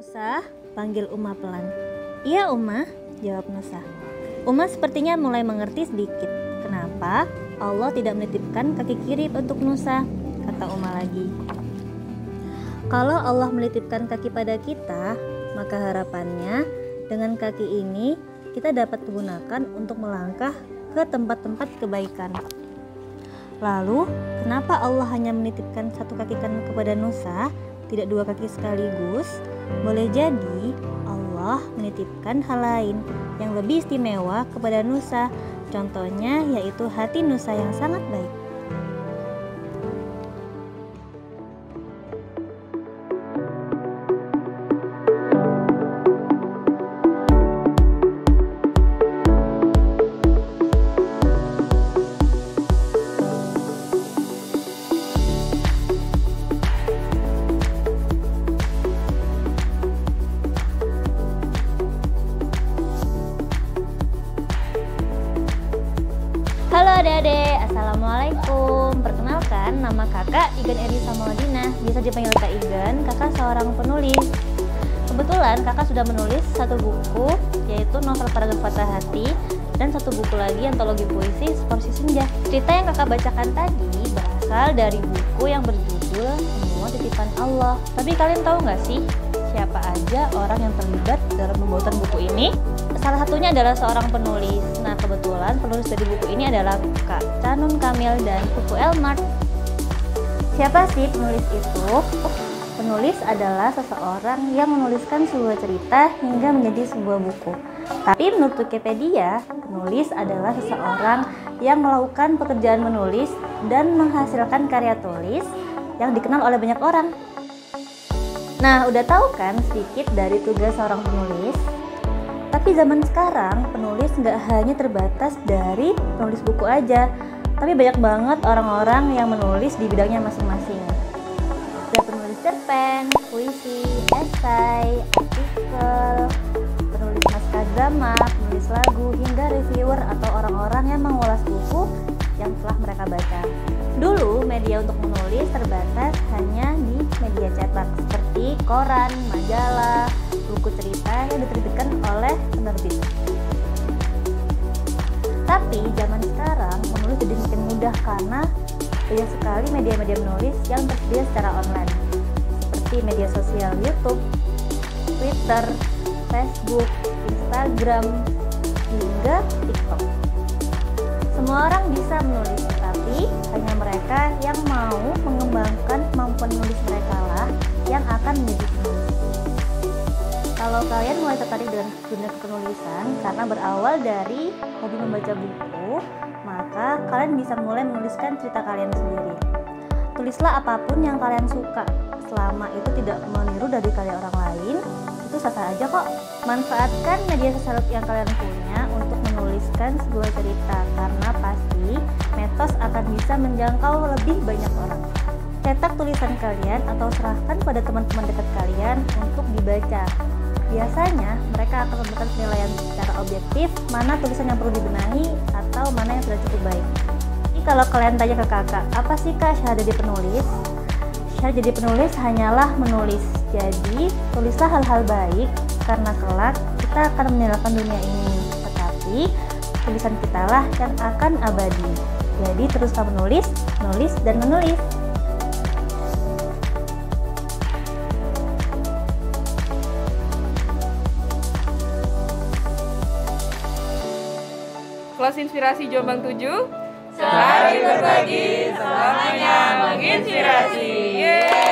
Nusa panggil Uma pelan. "Iya Uma," jawab Nusa. Uma sepertinya mulai mengerti sedikit. "Kenapa Allah tidak menitipkan kaki kiri untuk Nusa?" kata Uma lagi. "Kalau Allah menitipkan kaki pada kita, maka harapannya dengan kaki ini kita dapat gunakan untuk melangkah ke tempat-tempat kebaikan. Lalu, kenapa Allah hanya menitipkan satu kaki kanan kepada Nusa, tidak dua kaki sekaligus? Boleh jadi Allah menitipkan hal lain yang lebih istimewa kepada Nusa. Contohnya yaitu hati Nusa yang sangat baik." Halo adik-adik, assalamualaikum. Perkenalkan, nama kakak Igan Erisa Maudina. Bisa dipanggil Kak Igan. Kakak seorang penulis. Kebetulan kakak sudah menulis satu buku, yaitu novel Paragraf Patah Hati, dan satu buku lagi antologi puisi Porsi Senja. Cerita yang kakak bacakan tadi berasal dari buku yang berjudul Semua Titipan Allah. Tapi kalian tahu nggak sih siapa aja orang yang terlibat dalam pembuatan buku ini? Salah satunya adalah seorang penulis. Nah, kebetulan penulis dari buku ini adalah Kak Canun Kamil dan Pupu Elmart. Siapa sih penulis itu? Penulis adalah seseorang yang menuliskan sebuah cerita hingga menjadi sebuah buku. Tapi menurut Wikipedia, penulis adalah seseorang yang melakukan pekerjaan menulis dan menghasilkan karya tulis yang dikenal oleh banyak orang. Nah, udah tahu kan sedikit dari tugas seorang penulis? Tapi zaman sekarang penulis nggak hanya terbatas dari penulis buku aja, tapi banyak banget orang-orang yang menulis di bidangnya masing-masing. Ada penulis cerpen, puisi, esai, artikel, penulis naskah drama, penulis lagu, hingga reviewer atau orang-orang yang mengulas buku yang telah mereka baca. Dulu media untuk menulis terbatas hanya di media cetak seperti koran, majalah, buku cerita yang diterbitkan oleh penerbit. Tapi zaman sekarang menulis jadi makin mudah karena banyak sekali media-media menulis yang tersedia secara online, seperti media sosial YouTube, Twitter, Facebook, Instagram, hingga TikTok. Semua orang bisa menulis, tapi hanya mereka yang mau mengembangkan kemampuan menulis mereka lah yang akan menjadi penulis. Kalau kalian mulai tertarik dengan dunia penulisan karena berawal dari hobi membaca buku, maka kalian bisa mulai menuliskan cerita kalian sendiri. Tulislah apapun yang kalian suka, selama itu tidak meniru dari karya orang lain, itu sah-sah aja kok. Manfaatkan media sosial yang kalian punya untuk menuliskan sebuah cerita, karena pasti metos akan bisa menjangkau lebih banyak orang. Cetak tulisan kalian atau serahkan pada teman-teman dekat kalian untuk dibaca. Biasanya mereka akan memberikan penilaian secara objektif mana tulisan yang perlu dibenahi atau mana yang sudah cukup baik. Jadi kalau kalian tanya ke kakak, apa sih kak syahadat jadi penulis? Syahadat jadi penulis hanyalah menulis. Jadi tulislah hal-hal baik karena kelak kita akan meninggalkan dunia ini. Tetapi tulisan kita lah yang akan abadi. Jadi teruslah menulis, menulis, dan menulis. Kelas Inspirasi Jombang 7, sehari berbagi, selamanya menginspirasi. Yeay!